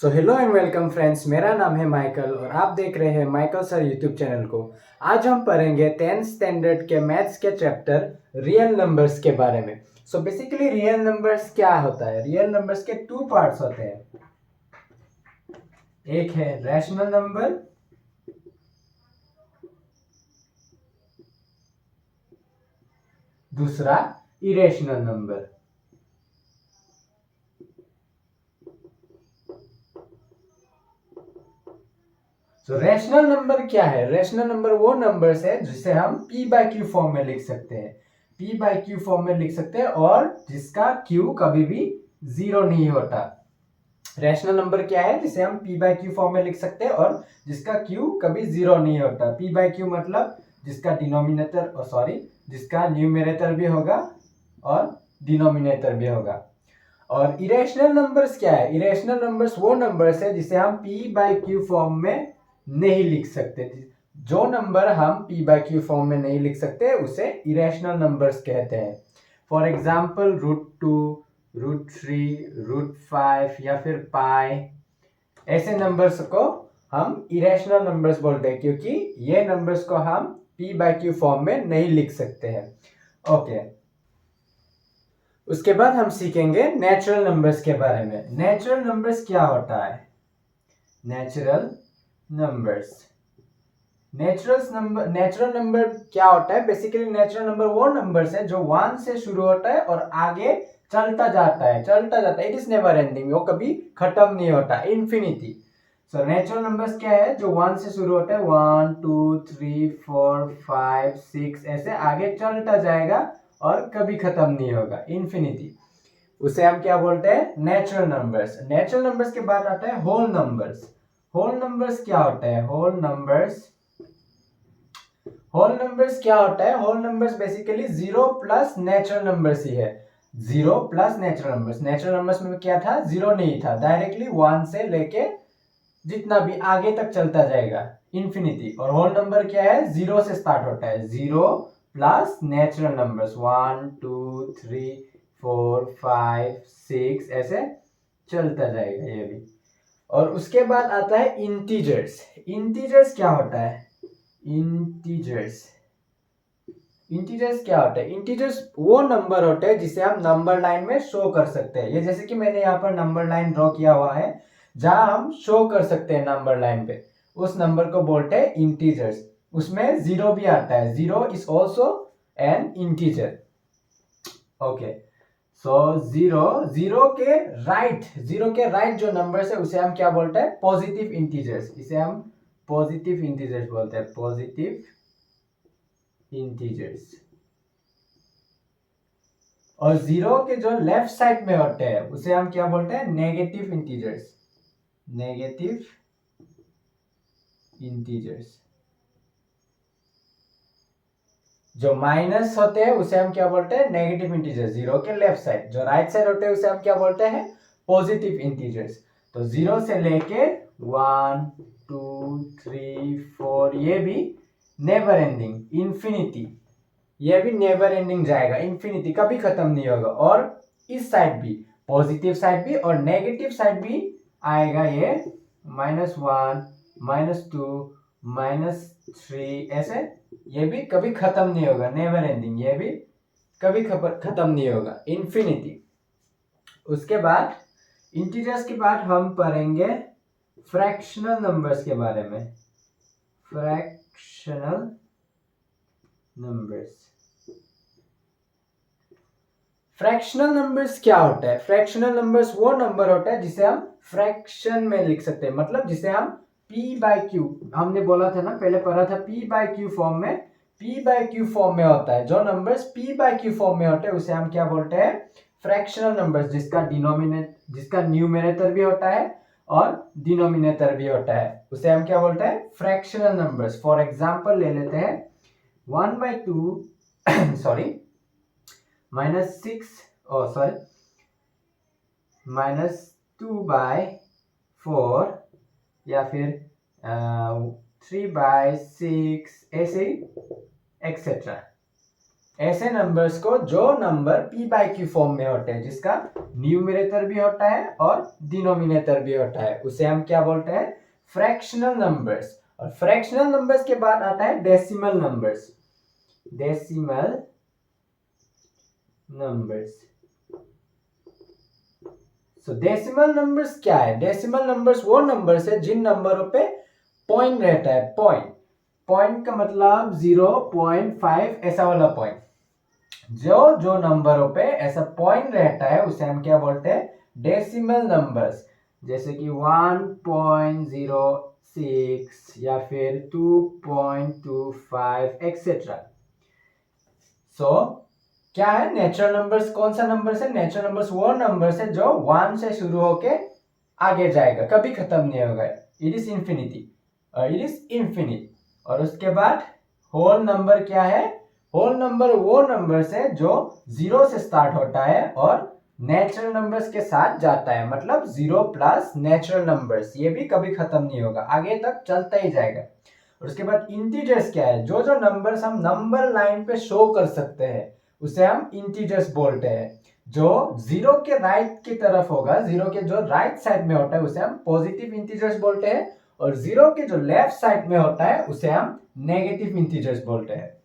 So hello and welcome friends, मेरा नाम है माइकल और आप देख रहे हैं माइकल सर यूट्यूब चैनल को। आज हम पढ़ेंगे 10th स्टैंडर्ड के मैथ्स के चैप्टर रियल नंबर्स के बारे में। सो बेसिकली रियल नंबर्स क्या होता है? रियल नंबर्स के टू पार्ट्स होते हैं। एक है रैशनल नंबर, दूसरा इरेशनल नंबर। तो रैशनल नंबर क्या है? रैशनल नंबर वो नंबर्स है जिसे हम p बाय क्यू फॉर्म में लिख सकते हैं। p बाय क्यू फॉर्म में लिख सकते हैं और जिसका q कभी भी जीरो नहीं होता। रैशनल नंबर क्या है जिसे हम p बाय क्यू फॉर्म में लिख सकते हैं और जिसका q कभी जीरो नहीं होता। p बाय क्यू मतलब जिसका डिनोमिनेटर जिसका न्यूमरेटर भी होगा और डिनोमिनेटर भी होगा। और इरेशनल नंबर्स क्या है? इरेशनल नंबर्स वो नंबर्स है जिसे हम p बाय क्यू फॉर्म में नहीं लिख सकते। जो नंबर हम p बाय क्यू फॉर्म में नहीं लिख सकते उसे इरेशनल नंबर्स कहते हैं। फॉर एग्जाम्पल √2, √3, √5 या फिर पाई, ऐसे नंबर्स को हम इरेशनल नंबर्स बोलते हैं क्योंकि ये नंबर्स को हम p बाय क्यू फॉर्म में नहीं लिख सकते हैं। ओके, उसके बाद हम सीखेंगे नेचुरल नंबर्स के बारे में। नेचुरल नंबर्स क्या होता है? नेचुरल नंबर्स नेचुरल नंबर क्या होता है? बेसिकली नेचुरल नंबर वो नंबर्स है जो 1 से शुरू होता है और आगे चलता जाता है। इट इज नेवर एंडिंग, वो कभी खत्म नहीं होता, इन्फिनिटी। सो नेचुरल नंबर्स क्या है? जो 1 से शुरू होता है, 1 2 3 4 5 6 ऐसे आगे चलता जाएगा और कभी खत्म नहीं होगा, इन्फिनिटी। उसे हम क्या बोलते हैं? Natural numbers. नेचुरल नंबर्स के बाद आता है होल नंबर्स। होल नंबर्स क्या होता है? होल नंबर्स क्या होता है? Whole numbers basically zero plus natural numbers ही है। जीरो प्लस नेचुरल नंबर्स में क्या था? जीरो नहीं था, डायरेक्टली 1 से लेके जितना भी आगे तक चलता जाएगा, इन्फिनिटी। और होल नंबर क्या है? जीरो से स्टार्ट होता है, जीरो प्लस नेचुरल नंबर्स 1 2 3 4 5 6 ऐसे चलता जाएगा ये भी। और उसके बाद आता है इंटीजर्स। इंटीजर्स क्या होता है? इंटीजर्स क्या होता है? इंटीजर्स वो नंबर होते हैं जिसे हम नंबर लाइन में शो कर सकते हैं। ये जैसे कि मैंने यहाँ पर नंबर लाइन ड्रॉ किया हुआ है, जहां हम शो कर सकते हैं नंबर लाइन पे, उस नंबर को बोलते हैं इंटीजर्स। उसमें जीरो भी आता है, zero is also an integer. Okay, so zero के राइट जो नंबर्स है उसे हम क्या बोलते हैं? Positive integers. इसे हम पॉजिटिव इंटीजर्स बोलते हैं, पॉजिटिव इंटीजर्स। और जीरो के जो लेफ्ट साइड में होते हैं उसे हम क्या बोलते हैं? Negative integers. Negative integers. जो माइनस होते हैं उसे हम क्या बोलते हैं? Negative integers. जीरो के लेफ्ट साइड जो राइट साइड होते हैं उसे हम क्या बोलते हैं? Positive integers. तो जीरो से लेके 1 2 3 4 ये भी नेवर एंडिंग, इन्फिनिटी। ये भी नेवर एंडिंग जाएगा, इन्फिनिटी, कभी खत्म नहीं होगा। और इस साइड भी, पॉजिटिव साइड भी और नेगेटिव साइड भी आएगा ये, -1 -2 -3 ऐसे। ये भी कभी खत्म नहीं होगा, नेवर एंडिंग, ये भी कभी खत्म नहीं होगा, इन्फिनिटी। उसके बाद इंटीजर्स के बाद हम पढ़ेंगे फ्रैक्शनल नंबर्स के बारे में। Fractional numbers. फ्रैक्शनल नंबर्स क्या होता है? फ्रैक्शनल नंबर्स वो नंबर होता है जिसे हम फ्रैक्शन में लिख सकते हैं, मतलब जिसे हम p बाय क्यू, हमने बोला था ना, पहले पढ़ा था, p बाय क्यू फॉर्म में, p बाय क्यू फॉर्म में होता है। जो numbers p by Q form में होते हैं उसे हम क्या बोलते हैं? फ्रैक्शनल नंबर्स, जिसका न्यूमरेटर भी होता है और डिनोमिनेटर भी होता है, उसे हम क्या बोलते हैं? Fractional numbers. फॉर एग्जाम्पल ले लेते हैं 1/2 सॉरी -2/4 या फिर 3/6 ऐसे एक्सेट्रा। ऐसे नंबर्स को जो number P by Q form में होते हैं, जिसका न्यूमरेटर भी होता है और डिनोमिनेटर भी होता है, उसे हम क्या बोलते हैं? Fractional numbers. और फ्रैक्शनल नंबर्स के बाद आता है डेसिमल नंबर्स। Decimal numbers. सो डेसिमल नंबर्स क्या है? डेसिमल नंबर्स वो नंबर्स है जिन नंबरों पे पॉइंट रहता है। पॉइंट, पॉइंट का मतलब 0.5 ऐसा वाला पॉइंट। जो नंबरों पे ऐसा पॉइंट रहता है उसे हम क्या बोलते हैं? Decimal numbers. जैसे कि 1.06 या फिर 2.25 एक्सेट्रा। सो क्या है नेचुरल नंबर्स? कौन सा नंबर्स है? नेचुरल नंबर्स वो नंबर्स है जो 1 से शुरू होके आगे जाएगा, कभी खत्म नहीं होगा। It is infinity, it is infinite. और उसके बाद होल नंबर क्या है? होल नंबर वो नंबर्स है जो 0 से स्टार्ट होता है और नेचुरल नंबर्स के साथ जाता है, मतलब 0 प्लस नेचुरल नंबर्स। ये भी कभी खत्म नहीं होगा, आगे तक चलता ही जाएगा। और उसके बाद इंटीजर्स क्या है? जो नंबर्स हम नंबर लाइन पे शो कर सकते हैं उसे हम इंटीजर्स बोलते हैं। जो 0 के राइट की तरफ होगा, 0 के जो राइट साइड में होता है उसे हम पॉजिटिव इंटीजर्स बोलते हैं, और 0 के जो लेफ्ट साइड में होता है उसे हम नेगेटिव इंटीजर्स बोलते हैं।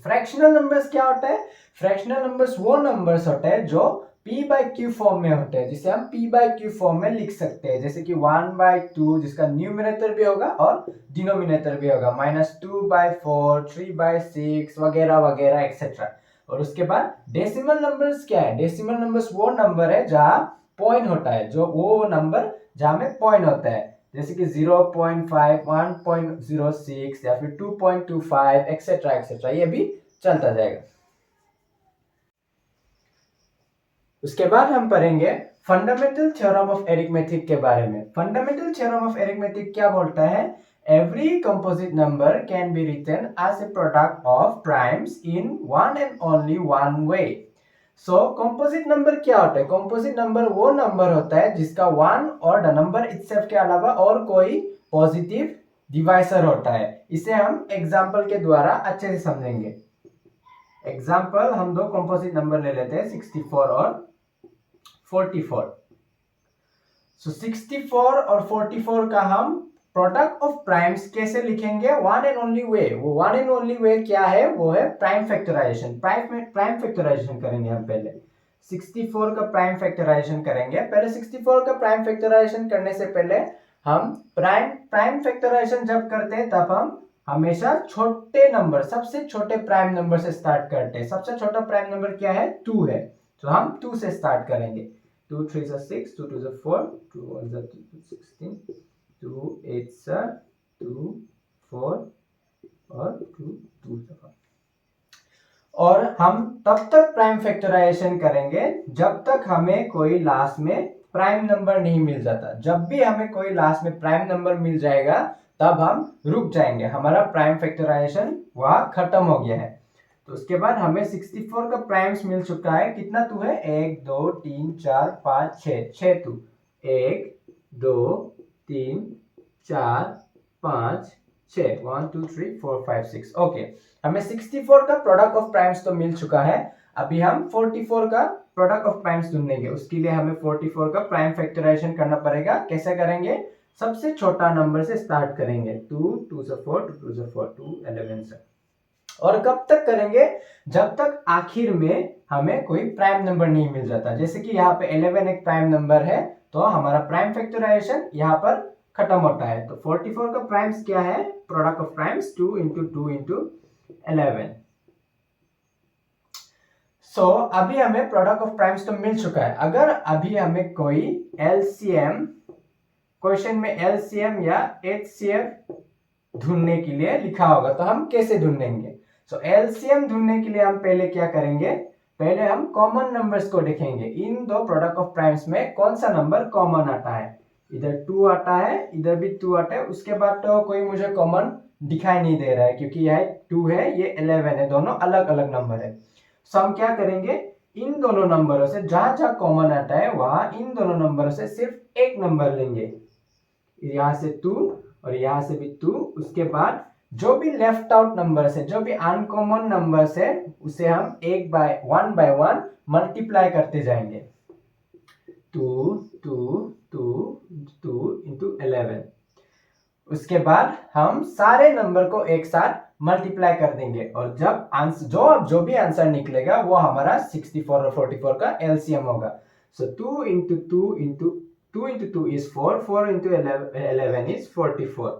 फ्रैक्शनल नंबर्स क्या होता है? फ्रैक्शनल नंबर्स वो नंबर्स होते हैं जो p बाई क्यू फॉर्म में होते हैं, जिसे हम p बाई क्यू फॉर्म में लिख सकते हैं। जैसे कि 1/2 जिसका न्यूमरेटर भी होगा और डिनोमिनेटर भी होगा, -2/4, 3/6 वगैरह वगैरह एक्सेट्रा। और उसके बाद डेसिमल नंबर्स क्या है? डेसिमल नंबर्स वो नंबर है जहां पॉइंट होता है, जो वो नंबर जहां में पॉइंट होता है, जैसे कि 0.5, 1.06 या फिर 2.25 एक्सेट्रा एक्सेट्रा, ये भी चलता जाएगा। उसके बाद हम पढ़ेंगे फंडामेंटल थ्योरम ऑफ अरिथमेटिक के बारे में। फंडामेंटल थ्योरम ऑफ अरिथमेटिक क्या बोलता है? Every composite number can be written as a product of primes in one and only one way. So composite number क्या होता है? कंपोजिट नंबर वो नंबर होता है जिसका वन और द नंबर इटसेल्फ के अलावा और कोई पॉजिटिव डिवाइसर होता है। इसे हम एग्जांपल के द्वारा अच्छे से समझेंगे। एग्जांपल, हम दो कंपोजिट नंबर ले लेते हैं, 64 और 44। सो 64 और 44 का हम प्रोडक्ट ऑफ प्राइम्स कैसे लिखेंगे? One and only way. वो वन एंड ओनली वे क्या है? वो है प्राइम फैक्टराइजेशन। प्राइम फैक्टराइजेशन करेंगे हम पहले। 64 का प्राइम फैक्टराइजेशन करेंगे। पहले 64 का प्राइम फैक्टराइजेशन करने से पहले हम प्राइम फैक्टराइजेशन जब करते हैं तब हम हमेशा छोटे नंबर, सबसे छोटे प्राइम नंबर से स्टार्ट करते हैं। सबसे छोटा प्राइम नंबर क्या है? 2 है, तो हम 2 से स्टार्ट करेंगे। 2 3 6, 2 2 4, 2 1 16, 2 8 2 4 और 2 2 4। और हम तब तक प्राइम फैक्टराइजेशन करेंगे जब तक हमें कोई लास्ट में प्राइम नंबर नहीं मिल जाता। जब भी हमें कोई लास्ट में प्राइम नंबर मिल जाएगा तब हम रुक जाएंगे, हमारा प्राइम फैक्टराइजेशन वहां खत्म हो गया है। तो उसके बाद हमें 64 का प्राइम्स मिल चुका है। कितना 2 है? 1 2 3 4 5 6, 6 2, 1 2 3 4 5 6, 1 2 3 4 5 6। ओके, हमें 64 का प्रोडक्ट ऑफ प्राइम्स तो मिल चुका है। अभी हम 44 का प्रोडक्ट ऑफ प्राइम्स ढूंढेंगे। उसके लिए हमें 44 का प्राइम फैक्टराइजेशन करना पड़ेगा। कैसे करेंगे? सबसे छोटा नंबर से स्टार्ट करेंगे। 2 2 से 4, 2 2 से 4, 2 11 से। और कब तक करेंगे? जब तक आखिर में हमें कोई प्राइम नंबर नहीं मिल जाता। जैसे कि यहाँ पे 11 एक प्राइम नंबर है, तो हमारा प्राइम फैक्टराइजेशन यहाँ पर खत्म होता है। तो 44 का प्राइम्स क्या है? Product of primes 2 into 2 into 11। सो अभी हमें प्रोडक्ट ऑफ प्राइम्स तो मिल चुका है। अगर अभी हमें कोई एलसीएम, क्वेश्चन में एलसीएम या एचसीएफ ढूंढने के लिए लिखा होगा तो हम कैसे ढूंढेंगे? सो एलसीएम ढूंढने के लिए हम पहले क्या करेंगे? पहले हम कॉमन नंबर्स को देखेंगे। इन दो प्रोडक्ट ऑफ प्राइम्स में कौन सा नंबर कॉमन आता है? इधर 2 आता है, इधर भी 2 आता है। उसके बाद तो कोई मुझे कॉमन दिखाई नहीं दे रहा है क्योंकि यह 2 है, ये 11 है, दोनों अलग अलग नंबर है। सो हम क्या करेंगे? इन दोनों नंबरों से जहां जहां कॉमन आता है वहां इन दोनों नंबरों से सिर्फ एक नंबर लेंगे। यहां से 2 और यहां से भी 2। उसके बाद जो भी लेफ्ट आउट नंबर है, जो भी अनकॉमन नंबर है, उसे हम वन बाय वन मल्टीप्लाई करते जाएंगे। 2 2 2 2 इंटू 11। उसके बाद हम सारे नंबर को एक साथ मल्टीप्लाई कर देंगे और जब आंसर जो भी आंसर निकलेगा वो हमारा 64 और 44 का एलसीएम होगा। सो 2 into 2 into 2 is 4, 4 into 11 is 44।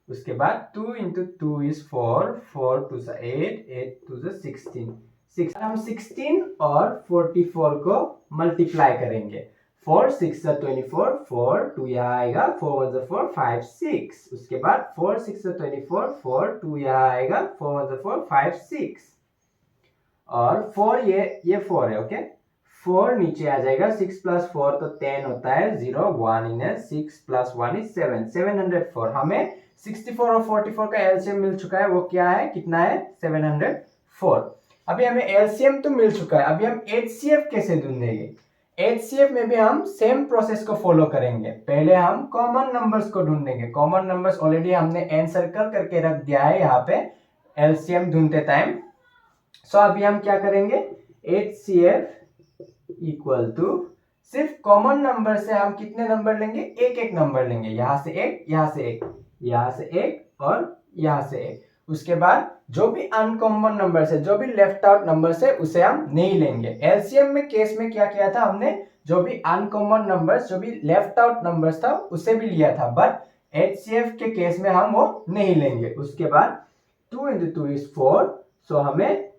उसके बाद 2 इंटू 2 इज 4, 4 टू 8, 8 टू 16। हम 16 और 44 को मल्टीप्लाई करेंगे। 4 6 24, 4 2 यहाँ आएगा, 4 1 4 5 6। उसके बाद 4 6 24, 4 2 यहाँ आएगा, 4 1 4 5 6 और 4 ये 4 है। ओके, 4 नीचे आ जाएगा, 6 प्लस 4 तो 10 होता है, 0 1 इन है, 6 प्लस 1 इज 7, 704। हमें 64 और 44 का एलसीएम मिल चुका है, वो क्या है, कितना है, 704। अभी हमें एलसीएम तो मिल चुका है, अभी हम एचसीएफ कैसे ढूंढेंगे। एचसीएफ में भी हम सेम प्रोसेस को फॉलो करेंगे। पहले हम कॉमन नंबर्स को ढूंढेंगे। कॉमन नंबर्स ऑलरेडी हमने एन सर्कल करके रख दिया है यहाँ पे एलसीएम ढूंढते टाइम। सो अभी हम क्या करेंगे, एचसीएफ इक्वल टू, सिर्फ कॉमन नंबर से हम कितने नंबर लेंगे, एक एक नंबर लेंगे, यहाँ से एक, यहाँ से एक, यहाँ से एक और यहाँ से एक। उसके बाद जो भी अनकॉमन नंबर है, जो भी लेफ्ट आउट नंबर है, उसे हम नहीं लेंगे। एलसीएम में केस में क्या किया था हमने, जो भी अनकॉमन नंबर्स, जो भी लेफ्ट आउट नंबर्स था उसे भी लिया था, बट एचसीएफ के केस में हम वो नहीं लेंगे। उसके बाद 2 into 2 is 4, सो हमें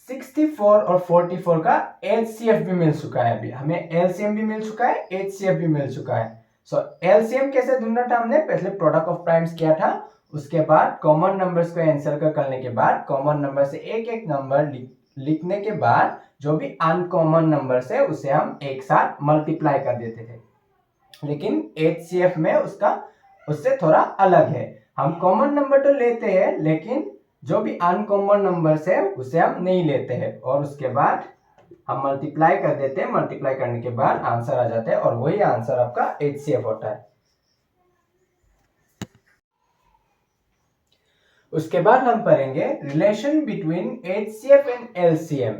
64 और 44 का एचसीएफ भी मिल चुका है। अभी हमें एलसीएम भी मिल चुका है, एचसीएफ भी मिल चुका है। सो एलसीएम कैसे ढूंढना था, हमने पहले प्रोडक्ट ऑफ प्राइम्स किया था, उसके बाद कॉमन नंबर्स को आंसर करने के बाद कॉमन नंबर से एक एक नंबर लिखने के बाद जो भी अनकॉमन नंबर है उसे हम एक साथ मल्टीप्लाई कर देते थे। लेकिन एचसीएफ में उससे थोड़ा अलग है, हम कॉमन नंबर तो लेते हैं लेकिन जो भी अनकॉमन नंबर है उसे हम नहीं लेते हैं और उसके बाद हम मल्टीप्लाई कर देते हैं। मल्टीप्लाई करने के बाद आंसर आ जाता है और वही आंसर आपका एचसीएफ होता है। उसके बाद हम पढ़ेंगे relation between HCF and LCM.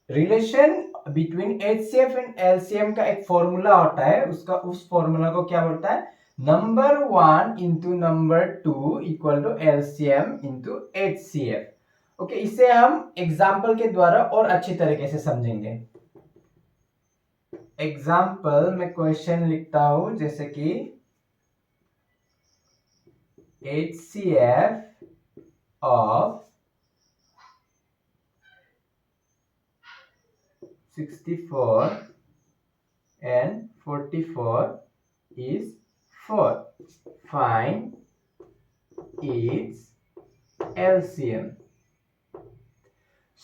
Relation between HCF and LCM का एक फॉर्मूला होता है, उस फॉर्मूला को क्या बोलता है, number 1 into number 2 equal to LCM into HCF. Okay, इसे हम एग्जाम्पल के द्वारा और अच्छी तरीके से समझेंगे। एग्जाम्पल में क्वेश्चन लिखता हूं, जैसे कि HCF of 64 and 44 is 4. Find its LCM.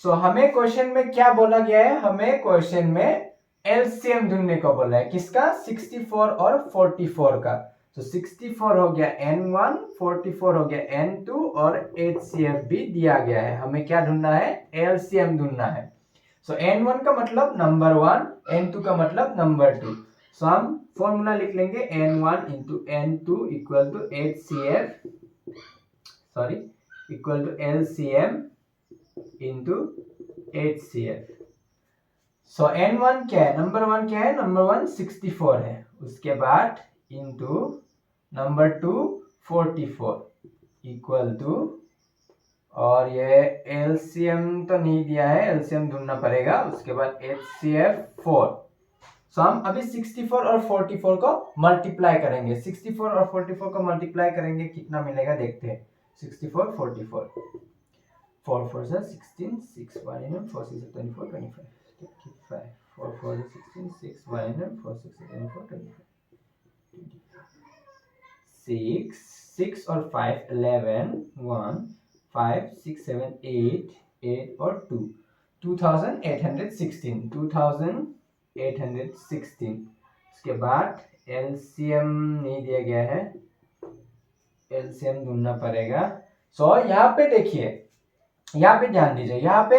So हमें क्वेश्चन में क्या बोला गया है, हमें क्वेश्चन में एलसीएम ढूंढने को बोला है, किसका, 64 और 44 का। तो 64 हो गया N1, 44 हो गया N2 और HCF भी दिया गया है। हमें क्या ढूंढना है, एलसीएम ढूंढना है। सो N1 का मतलब नंबर 1, N2 का मतलब नंबर 2। सो हम फॉर्मूला लिख लेंगे N1 into N2 equal to equal to LCM into HCF। So N1 क्या है, नंबर 1 क्या है, नंबर 1 64 है। उसके बाद इंटू नंबर 2 44 इक्वल टू, और ये एलसीएम तो नहीं दिया है, एलसीएम ढूंढना पड़ेगा। उसके बाद HCF 4। सो हम अभी 64 और 44 को मल्टीप्लाई करेंगे। 64 और 44 को मल्टीप्लाई करेंगे, कितना मिलेगा देखते हैं। 64 44, 4 4 16, 6 1 4 6 24 25, 4 4 16, 6 1 4 6 24 25, 6 और 5 11, 1 5 6 7 8 8 और 2, 2816, 2816। उसके बाद एलसीएम नहीं दिया गया है, एलसीएम ढूंढना पड़ेगा। सो यहाँ पे देखिए, यहाँ पे ध्यान दीजिए, यहाँ पे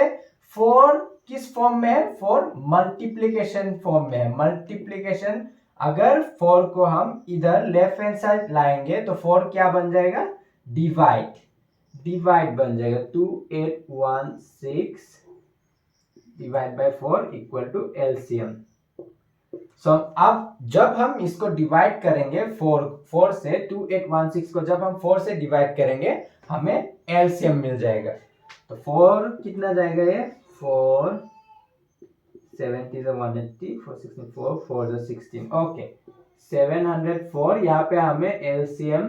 4 किस फॉर्म में है, 4 मल्टीप्लीकेशन फॉर्म में है। मल्टीप्लीकेशन, अगर 4 को हम इधर लेफ्ट हैंड साइड लाएंगे तो 4 क्या बन जाएगा, डिवाइड। डिवाइड बन जाएगा 2816 divide by 4 equal to LCM. So अब जब हम इसको डिवाइड करेंगे 4 से 2816 को जब हम 4 से डिवाइड करेंगे हमें एलसीएम मिल जाएगा। तो 4 कितना जाएगा ये 4 70 is 180 464 4 is 16 ओके 704 यहाँ पे हमें एलसीएम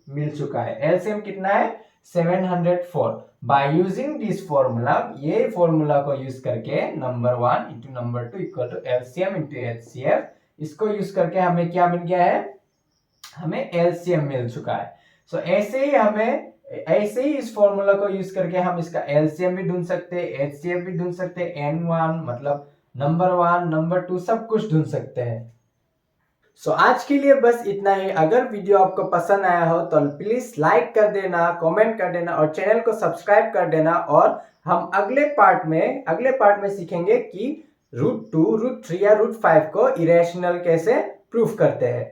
मिल चुका है। एलसीएम कितना है 704। बाय यूजिंग दिस फॉर्मूला ये फॉर्मूला को यूज करके number 1 into number 2 equal to LCM into HCF इसको यूज करके हमें क्या मिल गया है हमें एलसीएम मिल चुका है। सो ऐसे ही इस फॉर्मूला को यूज करके हम इसका एलसीएम भी ढूंढ सकते हैं एचसीएफ भी ढूंढ सकते हैं n1 मतलब नंबर 1 नंबर 2 सब कुछ ढूंढ सकते हैं। सो आज के लिए बस इतना ही। अगर वीडियो आपको पसंद आया हो तो प्लीज लाइक कर देना कमेंट कर देना और चैनल को सब्सक्राइब कर देना। और हम अगले पार्ट में सीखेंगे कि √2 √3 या √5 को इरेशनल कैसे प्रूफ करते हैं।